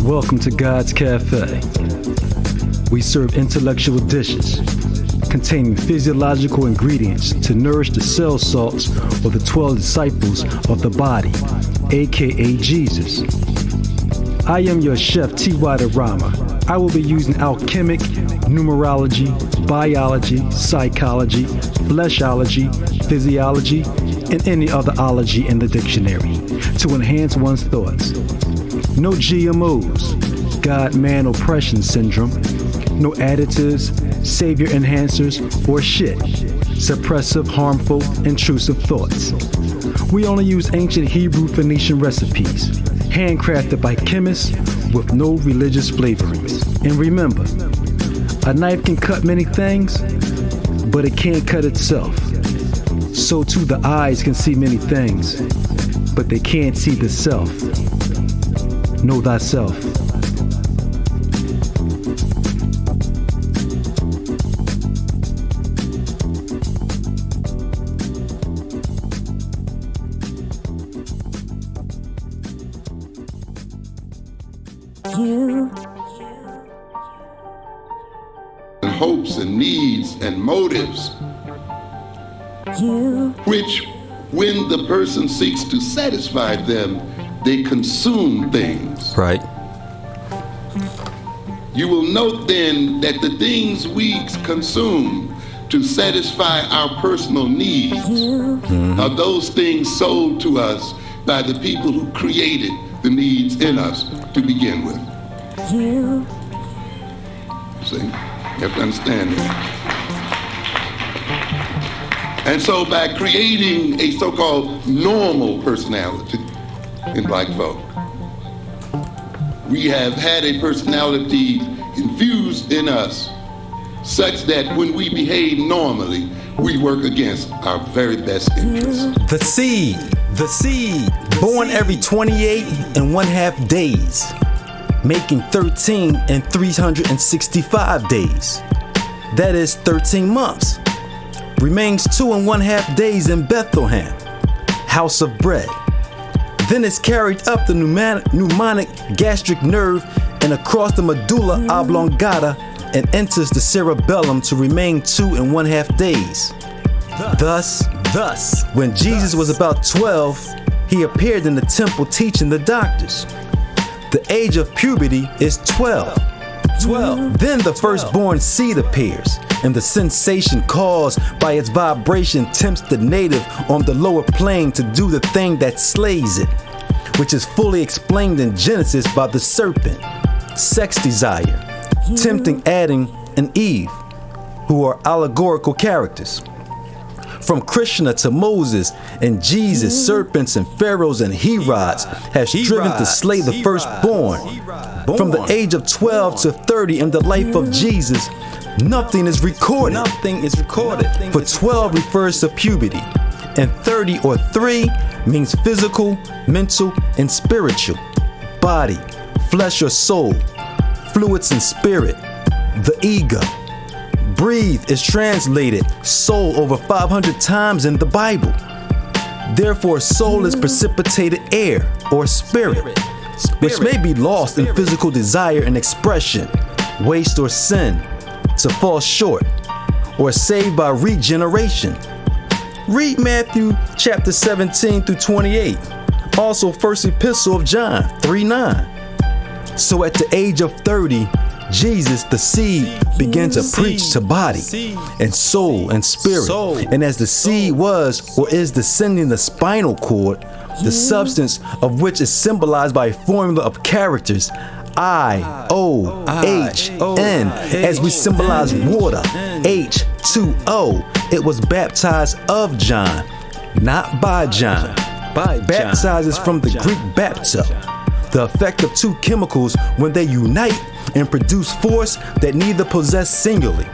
Welcome to God's Cafe. We serve intellectual dishes containing physiological ingredients to nourish the cell salts or the 12 disciples of the body, aka Jesus. I am your Chef T.Y. DaRhyma. I will be using Alchemic, Numerology, Biology, Psychology, Fleshology, Physiology, and any other ology in the dictionary to enhance one's thoughts. No GMOs, God-man oppression syndrome, no additives, savior enhancers, or shit. Suppressive harmful intrusive thoughts. We only use ancient Hebrew Phoenician recipes, handcrafted by Chemist with no religious flavorings. And remember, a knife can cut many things, but it can't cut itself. So too the eyes can see many things, but they can't see the self. Know thyself. Hopes and needs and motives, which when the person seeks to satisfy them, they consume things. Right. You will note then that the things we consume to satisfy our personal needs are those things sold to us by the people who created the needs in us to begin with. See? You have to understand that. And so by creating a so-called normal personality in black folk, we have had a personality infused in us such that when we behave normally, we work against our very best interests. The seed, born every 28 and 1/2 days, making 13 and 365 days. That is 13 months. Remains 2 and 1/2 days in Bethlehem, house of bread. Then is carried up the pneumonic gastric nerve and across the medulla oblongata and enters the cerebellum to remain 2 and 1/2 days. Thus, when Jesus was about 12, he appeared in the temple teaching the doctors. The age of puberty is 12. Then the firstborn seed appears, and the sensation caused by its vibration tempts the native on the lower plane to do the thing that slays it, which is fully explained in Genesis by the serpent, sex desire, tempting Adam and Eve, who are allegorical characters. From Krishna to Moses and Jesus, serpents and pharaohs and Herods have striven to slay the firstborn. From the age of 12 to 30 in the life of Jesus, nothing is recorded. For 12 refers to puberty, and 30 or 3 means physical, mental, and spiritual. Body, flesh or soul, fluids and spirit, the ego. Breathe is translated soul over 500 times in the Bible. Therefore, soul is precipitated air or spirit, which may be lost in physical desire and expression, waste or sin, to fall short, or saved by regeneration. Read Matthew chapter 17 through 28. Also, first epistle of John 3:9. So at the age of 30, Jesus, the seed, began to preach to body and soul and spirit. And as the seed was or is descending the spinal cord, the substance of which is symbolized by a formula of characters, I-O-H-N, as we symbolize water, H2O. It was baptized of John, not by John. Baptized is from the Greek bapto, the effect of two chemicals when they unite and produce force that neither possess singly.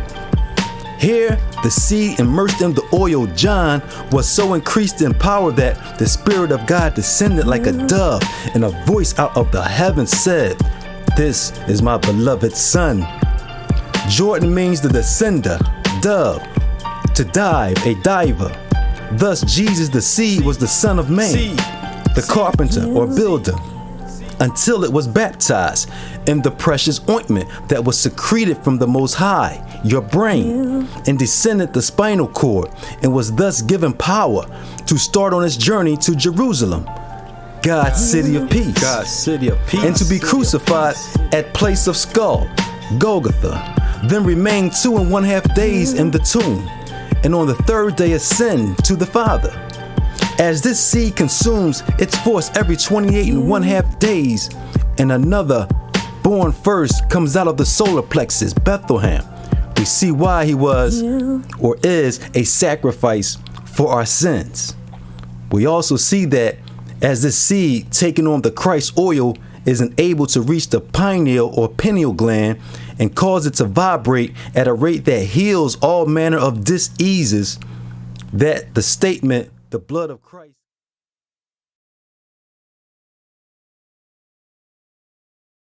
Here, the seed immersed in the oil John was so increased in power that the Spirit of God descended like a dove, and a voice out of the heavens said, "This is my beloved Son." Jordan means the descender, dove, to dive, a diver. Thus, Jesus, the seed, was the Son of Man, the carpenter or builder. until it was baptized in the precious ointment that was secreted from the Most High, your brain, and descended the spinal cord, and was thus given power to start on its journey to Jerusalem, God's city of peace. God's city of peace. And to be crucified at place of skull, Golgotha, then remain 2.5 days in the tomb, and on the third day ascend to the Father. As this seed consumes its force every 28.5 days, and another born first comes out of the solar plexus, Bethlehem, we see why he was or is a sacrifice for our sins. We also see that as this seed taking on the Christ oil isn't able to reach the pineal or pineal gland and cause it to vibrate at a rate that heals all manner of diseases, that the statement, the blood of Christ